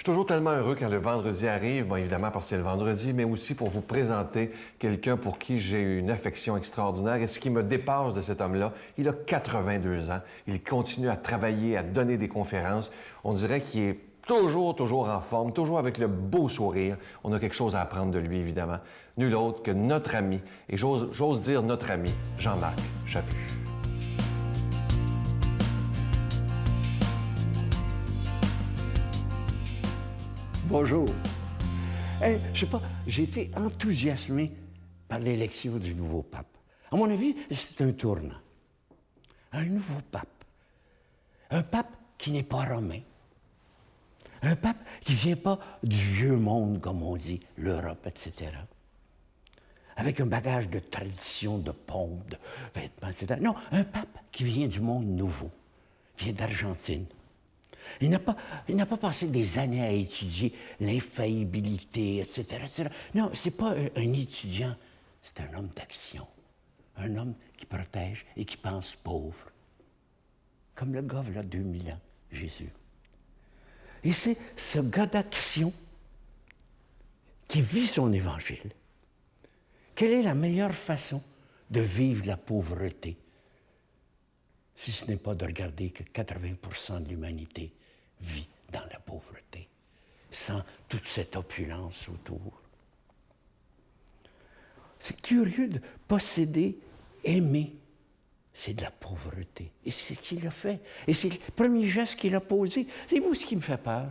Je suis toujours tellement heureux quand le vendredi arrive, bon, évidemment parce que c'est le vendredi, mais aussi pour vous présenter quelqu'un pour qui j'ai une affection extraordinaire. Et ce qui me dépasse de cet homme-là, il a 82 ans. Il continue à travailler, à donner des conférences. On dirait qu'il est toujours en forme, toujours avec le beau sourire. On a quelque chose à apprendre de lui, évidemment. Nul autre que notre ami, et j'ose dire notre ami, Jean-Marc Chaput. Bonjour. Je sais pas, j'ai été enthousiasmé par l'élection du nouveau pape. À mon avis, c'est un tournant. Un nouveau pape. Un pape qui n'est pas romain. Un pape qui ne vient pas du vieux monde, comme on dit, l'Europe, etc. Avec un bagage de tradition, de pompe, de vêtements, etc. Non, un pape qui vient du monde nouveau, vient d'Argentine. Il n'a pas passé des années à étudier l'infaillibilité, etc., etc. Non, ce n'est pas un étudiant, c'est un homme d'action. Un homme qui protège et qui pense pauvre. Comme le gars, là, 2000 ans, Jésus. Et c'est ce gars d'action qui vit son évangile. Quelle est la meilleure façon de vivre la pauvreté, si ce n'est pas de regarder que 80% de l'humanité vit dans la pauvreté, sans toute cette opulence autour? C'est curieux de posséder, aimer, c'est de la pauvreté. Et c'est ce qu'il a fait. Et c'est le premier geste qu'il a posé. C'est vous ce qui me fait peur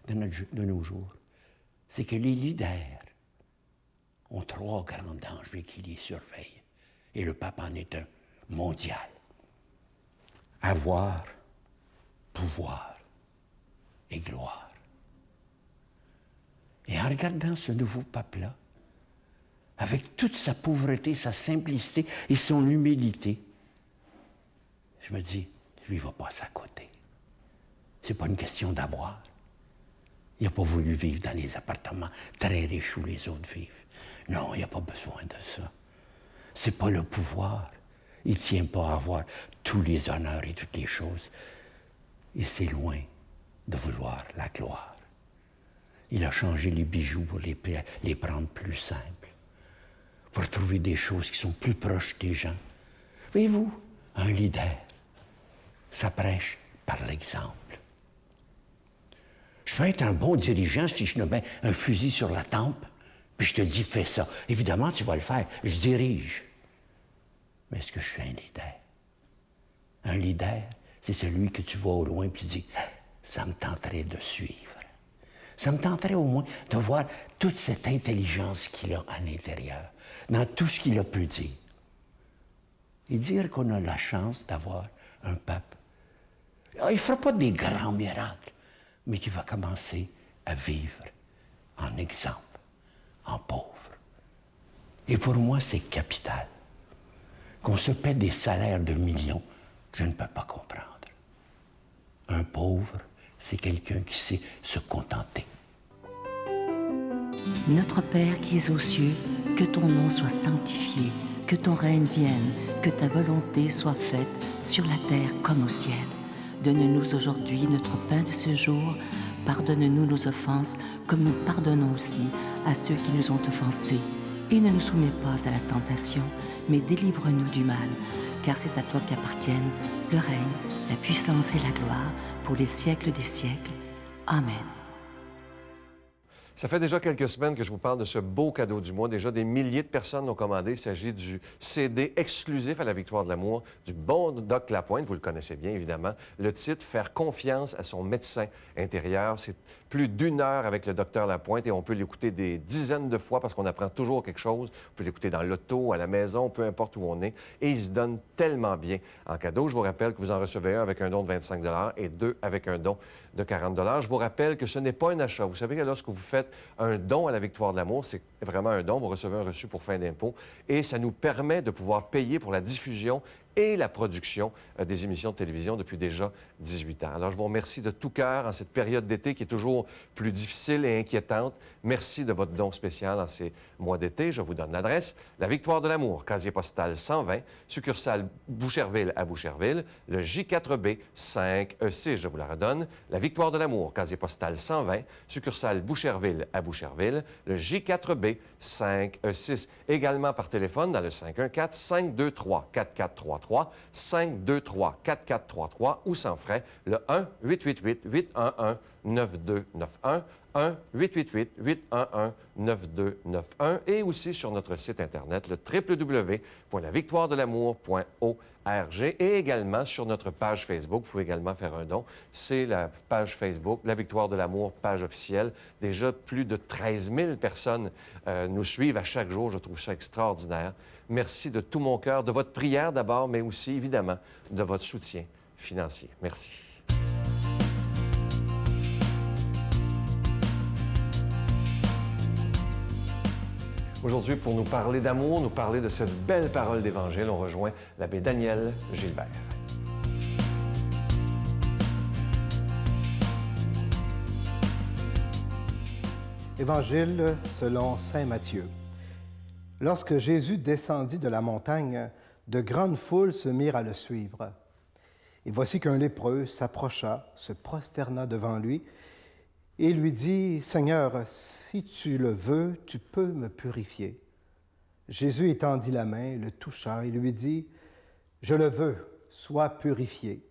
de nos jours. C'est que les leaders ont trois grands dangers qui les surveillent. Et le pape en est un mondial. Avoir, pouvoir et gloire. Et en regardant ce nouveau pape-là, avec toute sa pauvreté, sa simplicité et son humilité, je me dis, lui, il va passer à côté. C'est pas une question d'avoir. Il n'a pas voulu vivre dans les appartements très riches où les autres vivent. Non, il n'a pas besoin de ça. C'est pas le pouvoir. Il ne tient pas à avoir tous les honneurs et toutes les choses. Et c'est loin de vouloir la gloire. Il a changé les bijoux pour les prendre plus simples, pour trouver des choses qui sont plus proches des gens. Voyez-vous, un leader, ça prêche par l'exemple. Je peux être un bon dirigeant si je te mets un fusil sur la tempe, puis je te dis, fais ça. Évidemment, tu vas le faire. Je dirige. Mais est-ce que je suis un leader? Un leader, c'est celui que tu vois au loin, puis tu dis, ça me tenterait de suivre. Ça me tenterait au moins de voir toute cette intelligence qu'il a à l'intérieur, dans tout ce qu'il a pu dire. Et dire qu'on a la chance d'avoir un pape. Alors, il ne fera pas des grands miracles, mais qui va commencer à vivre en exemple, en pauvre. Et pour moi, c'est capital. Qu'on se paie des salaires de millions, je ne peux pas comprendre. Un pauvre, c'est quelqu'un qui sait se contenter. Notre Père qui es aux cieux, que ton nom soit sanctifié, que ton règne vienne, que ta volonté soit faite sur la terre comme au ciel. Donne-nous aujourd'hui notre pain de ce jour. Pardonne-nous nos offenses, comme nous pardonnons aussi à ceux qui nous ont offensés. Et ne nous soumets pas à la tentation, mais délivre-nous du mal. Car c'est à toi qu'appartiennent le règne, la puissance et la gloire, pour les siècles des siècles. Amen. Ça fait déjà quelques semaines que je vous parle de ce beau cadeau du mois. Déjà, des milliers de personnes l'ont commandé. Il s'agit du CD exclusif à la Victoire de l'amour du bon Doc Lapointe. Vous le connaissez bien, évidemment. Le titre, Faire confiance à son médecin intérieur. C'est plus d'1 heure avec le docteur Lapointe et on peut l'écouter des dizaines de fois parce qu'on apprend toujours quelque chose. On peut l'écouter dans l'auto, à la maison, peu importe où on est. Et il se donne tellement bien en cadeau. Je vous rappelle que vous en recevez un avec un don de 25 et 2 avec un don de 40 Je vous rappelle que ce n'est pas un achat. Vous savez que lorsque vous faites un don à la Victoire de l'amour, c'est vraiment un don. Vous recevez un reçu pour fin d'impôt et ça nous permet de pouvoir payer pour la diffusion et la production des émissions de télévision depuis déjà 18 ans. Alors, je vous remercie de tout cœur en cette période d'été qui est toujours plus difficile et inquiétante. Merci de votre don spécial en ces mois d'été. Je vous donne l'adresse. La Victoire de l'amour, casier postal 120, succursale Boucherville à Boucherville, le J4B 5E6, je vous la redonne. La Victoire de l'amour, casier postal 120, succursale Boucherville à Boucherville, le J4B 5E6. Également par téléphone dans le 514-523-4433, 523-4433 ou sans frais, le 1-888-811-9291, 1-888-811-9291 et aussi sur notre site Internet, le www.lavictoiredelamour.org et également sur notre page Facebook. Vous pouvez également faire un don. C'est la page Facebook, La Victoire de l'amour, page officielle. Déjà, plus de 13 000 personnes nous suivent à chaque jour. Je trouve ça extraordinaire. Merci de tout mon cœur, de votre prière d'abord, mais aussi, évidemment, de votre soutien financier. Merci. Aujourd'hui, pour nous parler d'amour, nous parler de cette belle parole d'Évangile, on rejoint l'abbé Daniel Gilbert. Évangile selon saint Matthieu. Lorsque Jésus descendit de la montagne, de grandes foules se mirent à le suivre. Et voici qu'un lépreux s'approcha, se prosterna devant lui et lui dit, « Seigneur, si tu le veux, tu peux me purifier. » Jésus étendit la main, le toucha et lui dit, « Je le veux, sois purifié. »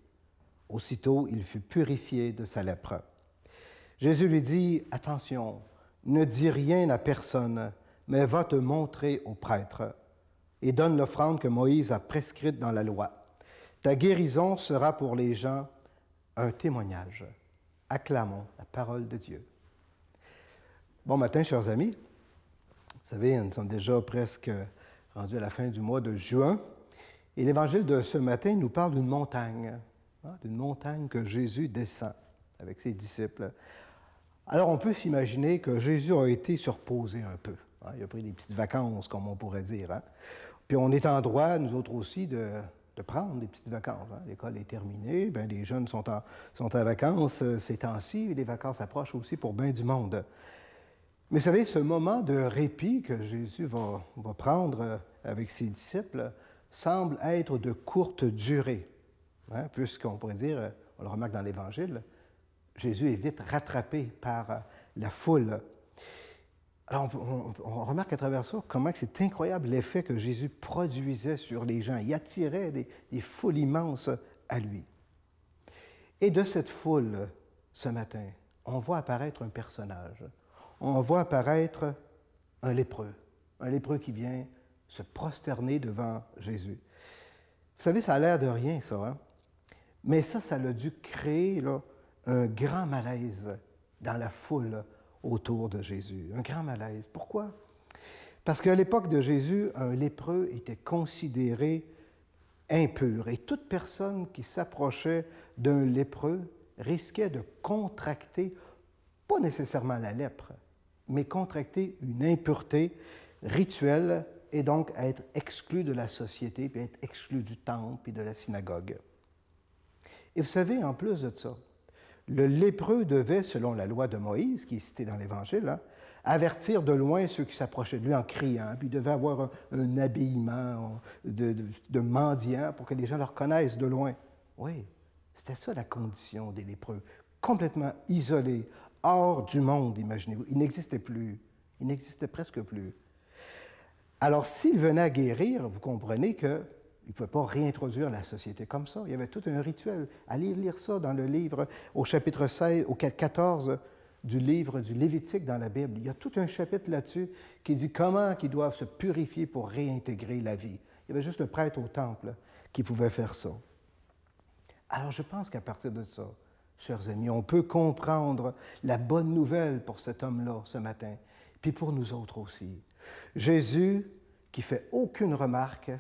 Aussitôt, il fut purifié de sa lèpre. Jésus lui dit, « Attention, ne dis rien à personne, mais va te montrer au prêtre et donne l'offrande que Moïse a prescrite dans la loi. Ta guérison sera pour les gens un témoignage. » Acclamons la parole de Dieu. Bon matin, chers amis. Vous savez, nous sommes déjà presque rendus à la fin du mois de juin. Et l'évangile de ce matin nous parle d'une montagne que Jésus descend avec ses disciples. Alors, on peut s'imaginer que Jésus a été se reposer un peu. Il a pris des petites vacances, comme on pourrait dire. Puis on est en droit, nous autres aussi, de prendre des petites vacances. L'école est terminée, bien, les jeunes sont en vacances ces temps-ci, et les vacances approchent aussi pour bien du monde. Mais vous savez, ce moment de répit que Jésus va prendre avec ses disciples semble être de courte durée, puisqu'on pourrait dire, on le remarque dans l'Évangile, Jésus est vite rattrapé par la foule. Alors, on remarque à travers ça comment c'est incroyable l'effet que Jésus produisait sur les gens. Il attirait des foules immenses à lui. Et de cette foule, ce matin, on voit apparaître un personnage. On voit apparaître un lépreux qui vient se prosterner devant Jésus. Vous savez, ça a l'air de rien, ça, mais ça a dû créer un grand malaise dans la foule autour de Jésus. Un grand malaise. Pourquoi? Parce qu'à l'époque de Jésus, un lépreux était considéré impur et toute personne qui s'approchait d'un lépreux risquait de contracter, pas nécessairement la lèpre, mais contracter une impureté rituelle et donc être exclu de la société, puis être exclu du temple et de la synagogue. Et vous savez, en plus de ça, le lépreux devait, selon la loi de Moïse, qui est citée dans l'Évangile, avertir de loin ceux qui s'approchaient de lui en criant, puis il devait avoir un habillement de mendiant pour que les gens le reconnaissent de loin. Oui, c'était ça la condition des lépreux, complètement isolés, hors du monde, imaginez-vous. Il n'existait plus, il n'existait presque plus. Alors, s'il venait à guérir, vous comprenez que il ne pouvait pas réintroduire la société comme ça. Il y avait tout un rituel. Allez lire ça dans le livre, au chapitre 16, au 14 du livre du Lévitique dans la Bible. Il y a tout un chapitre là-dessus qui dit comment ils doivent se purifier pour réintégrer la vie. Il y avait juste le prêtre au temple qui pouvait faire ça. Alors, je pense qu'à partir de ça, chers amis, on peut comprendre la bonne nouvelle pour cet homme-là ce matin, puis pour nous autres aussi. Jésus, qui fait aucune remarque,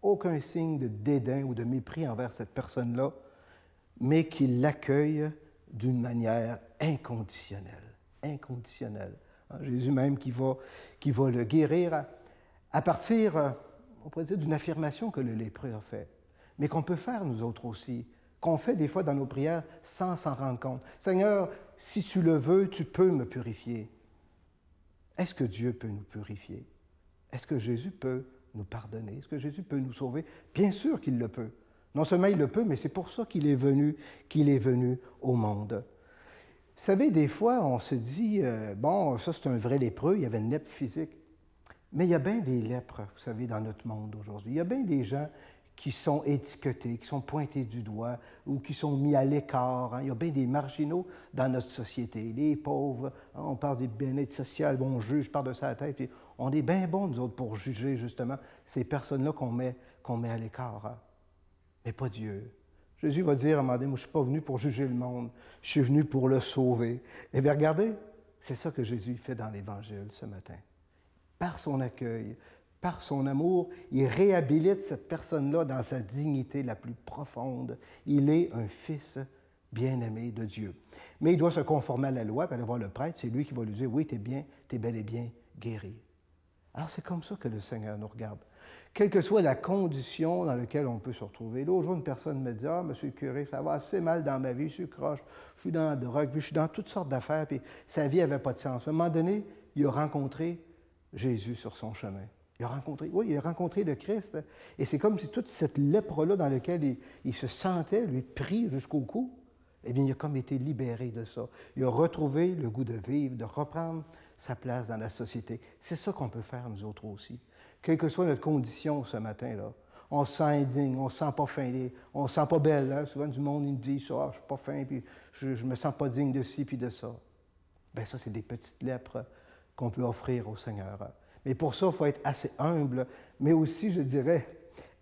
aucun signe de dédain ou de mépris envers cette personne-là, mais qui l'accueille d'une manière inconditionnelle. Inconditionnelle. Jésus même qui va le guérir à partir, on pourrait dire, d'une affirmation que le lépreux a faite. mais qu'on peut faire nous autres aussi, qu'on fait des fois dans nos prières sans s'en rendre compte. Seigneur, si tu le veux, tu peux me purifier. Est-ce que Dieu peut nous purifier? Est-ce que Jésus peut nous pardonner? Est-ce que Jésus peut nous sauver? Bien sûr qu'il le peut. Non seulement il le peut, mais c'est pour ça qu'il est venu au monde. Vous savez, des fois, on se dit, bon, ça c'est un vrai lépreux, il y avait une lèpre physique. Mais il y a bien des lèpres, vous savez, dans notre monde aujourd'hui. Il y a bien des gens qui sont étiquetés, qui sont pointés du doigt ou qui sont mis à l'écart. Hein. Il y a bien des marginaux dans notre société. Les pauvres, hein, on parle du bien-être social, on juge par-dessus la tête. Puis on est bien bons, nous autres, pour juger, justement, ces personnes-là qu'on met à l'écart. Hein. Mais pas Dieu. Jésus va dire à un moment donné, moi, je ne suis pas venu pour juger le monde, je suis venu pour le sauver. Eh bien, regardez, c'est ça que Jésus fait dans l'Évangile ce matin. Par son accueil, par son amour, il réhabilite cette personne-là dans sa dignité la plus profonde. Il est un fils bien-aimé de Dieu. Mais il doit se conformer à la loi, puis aller voir le prêtre, c'est lui qui va lui dire, oui, t'es bel et bien guéri. Alors c'est comme ça que le Seigneur nous regarde. Quelle que soit la condition dans laquelle on peut se retrouver. L'autre jour, une personne me dit, « Ah, monsieur le curé, ça va assez mal dans ma vie, je suis croche, je suis dans la drogue, puis je suis dans toutes sortes d'affaires, puis sa vie n'avait pas de sens. » À un moment donné, il a rencontré Jésus sur son chemin. Il a rencontré le Christ. Et c'est comme si toute cette lèpre-là dans laquelle il se sentait, lui, pris jusqu'au cou, eh bien, il a comme été libéré de ça. Il a retrouvé le goût de vivre, de reprendre sa place dans la société. C'est ça qu'on peut faire, nous autres aussi. Quelle que soit notre condition ce matin-là, on se sent indigne, on ne se sent pas fin, on ne se sent pas belle. Hein? Souvent, du monde, il me dit ça, je ne suis pas fin, puis je ne me sens pas digne de ci, puis de ça. Bien, ça, c'est des petites lèpres qu'on peut offrir au Seigneur. Mais pour ça, il faut être assez humble, mais aussi, je dirais,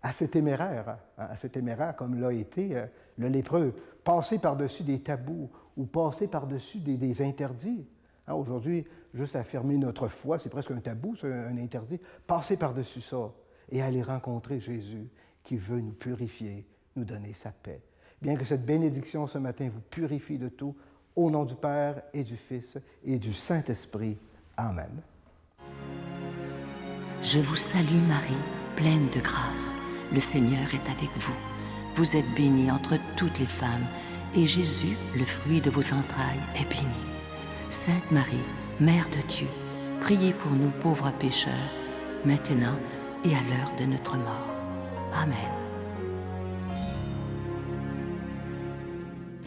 assez téméraire. Hein? Assez téméraire comme l'a été le lépreux. Passer par-dessus des tabous ou passer par-dessus des interdits. Hein, aujourd'hui, juste affirmer notre foi, c'est presque un tabou, c'est un interdit. Passer par-dessus ça et aller rencontrer Jésus qui veut nous purifier, nous donner sa paix. Bien que cette bénédiction ce matin vous purifie de tout, au nom du Père et du Fils et du Saint-Esprit. Amen. Je vous salue Marie, pleine de grâce. Le Seigneur est avec vous. Vous êtes bénie entre toutes les femmes, et Jésus, le fruit de vos entrailles, est béni. Sainte Marie, Mère de Dieu, priez pour nous pauvres pécheurs, maintenant et à l'heure de notre mort. Amen.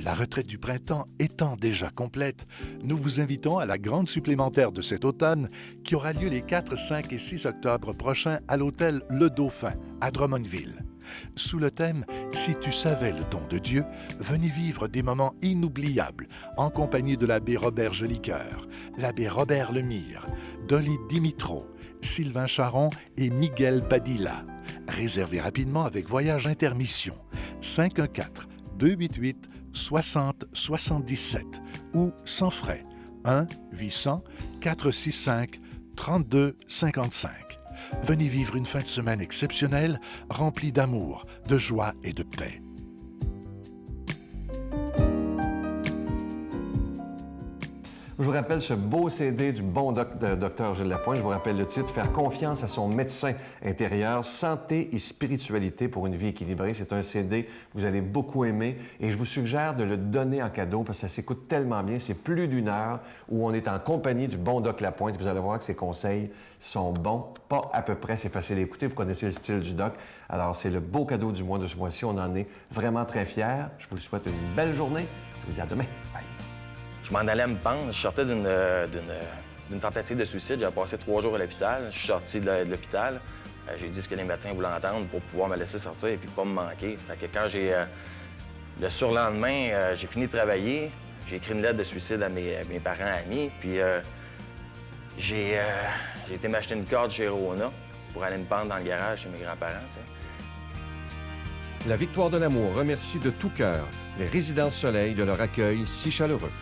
La retraite du printemps étant déjà complète, nous vous invitons à la grande supplémentaire de cet automne qui aura lieu les 4, 5 et 6 octobre prochains à l'hôtel Le Dauphin à Drummondville. Sous le thème « Si tu savais le don de Dieu », venez vivre des moments inoubliables en compagnie de l'abbé Robert Jolicoeur, l'abbé Robert Lemire, Dolly Dimitro, Sylvain Charon et Miguel Padilla. Réservez rapidement avec Voyage Intermission 514-288-6077 ou sans frais 1-800-465-3255. Venez vivre une fin de semaine exceptionnelle, remplie d'amour, de joie et de paix. Je vous rappelle ce beau CD du bon docteur Gilles Lapointe. Je vous rappelle le titre « Faire confiance à son médecin intérieur, santé et spiritualité pour une vie équilibrée ». C'est un CD que vous allez beaucoup aimer et je vous suggère de le donner en cadeau parce que ça s'écoute tellement bien. C'est plus d'1 heure où on est en compagnie du bon doc Lapointe. Vous allez voir que ses conseils sont bons, pas à peu près. C'est facile à écouter. Vous connaissez le style du doc. Alors, c'est le beau cadeau du mois de ce mois-ci. On en est vraiment très fiers. Je vous souhaite une belle journée. Je vous dis à demain. Bye. Je m'en allais me pendre. Je sortais d'une tentative de suicide. J'ai passé 3 jours à l'hôpital. Je suis sorti de l'hôpital. J'ai dit ce que les médecins voulaient entendre pour pouvoir me laisser sortir et puis pas me manquer. Fait que quand le surlendemain, j'ai fini de travailler. J'ai écrit une lettre de suicide à mes parents, amis. Puis j'ai été m'acheter une corde chez Rona pour aller me pendre dans le garage chez mes grands-parents. T'sais. La Victoire de l'amour remercie de tout cœur les Résidences Soleil de leur accueil si chaleureux.